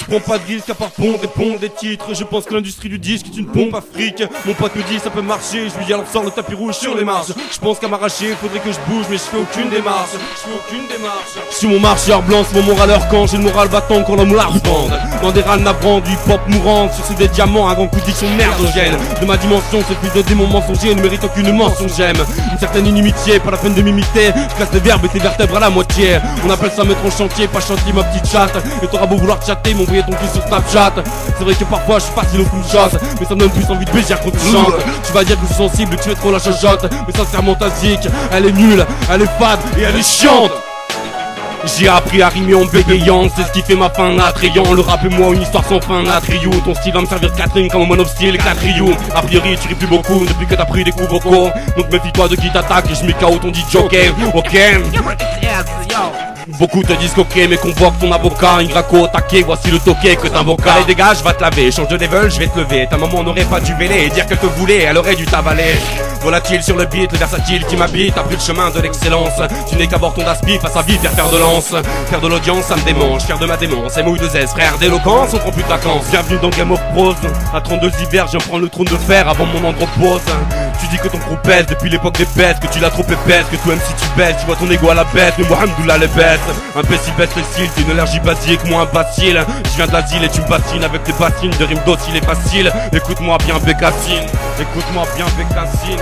Je prends pas de risque à part répondre des titres. Je pense que l'industrie du disque est une pompe à fric. Mon pote me dit ça peut marcher, je lui dis alors sors le tapis rouge sur les marches. Je pense qu'à m'arracher, faudrait que je bouge, mais je fais aucune démarche. Je suis mon marcheur blanc, c'est mon moral quand j'ai le moral battant quand l'homme large bande. Dans des râles navrants, du hip hop mourant, sur ces des diamants, un grand coup de diction merdogène. De ma dimension, ce fils de démon mensonger ne mérite aucune mention j'aime. Une certaine inimitié, pas la peine de m'imiter. Je casse les verbes et tes vertèbres à la moitié. On appelle ça mettre en chantier, pas chantier ma petite chatte. Et t'auras beau vouloir chatter, m'envoyer ton cul sur Snapchat. C'est vrai que parfois je suis facile au coup de chasse, mais ça me donne plus envie de baiser quand tu chantes. Tu vas dire que je suis sensible, que tu es trop la chachotte. Mais sincèrement ta zik, elle est nulle, elle est fade et elle est chiante. J'ai appris à rimer en bégayant, c'est ce qui fait ma fin attrayant. Le rap et moi une histoire sans fin attrayou. Ton style va me servir de Catherine comme mon style Catriou. A priori tu ris plus beaucoup depuis que t'as pris des coups vocaux. Donc méfie-toi de qui t'attaque et je mets KO ton dit joker. Ok. Beaucoup te disent ok mais convoque ton avocat. Ingraco, taquet, voici le toquet que t'invoques. Allez dégage, va te laver, change de level, je vais te lever. Ta maman n'aurait pas dû véler et dire qu'elle te voulait, elle aurait dû t'avaler. Volatile sur le beat, le versatile qui m'habite. T'as pris le chemin de l'excellence. Tu n'es qu'à bord ton daspi face à vide, faire de lance. Faire de l'audience, ça me démange, faire de ma démence. M.O.U. 2S, frère d'éloquence, on prend plus de vacances. Bienvenue dans Game of Thrones. À 32 hivers, je prends le trône de fer avant mon andropause. Tu dis que ton crew pèse depuis l'époque des bêtes, que tu l'as trop épaisse, que toi même si tu baisses, tu vois ton ego à la baisse, mais Mohamedoulah les baisse. Imbécile baisse le style, t'es une allergie basique, moi imbécile. Je viens de l'asile et tu me bassines avec tes bassines de rimes dociles et faciles. Écoute-moi bien Bécassine, écoute-moi bien Bécassine.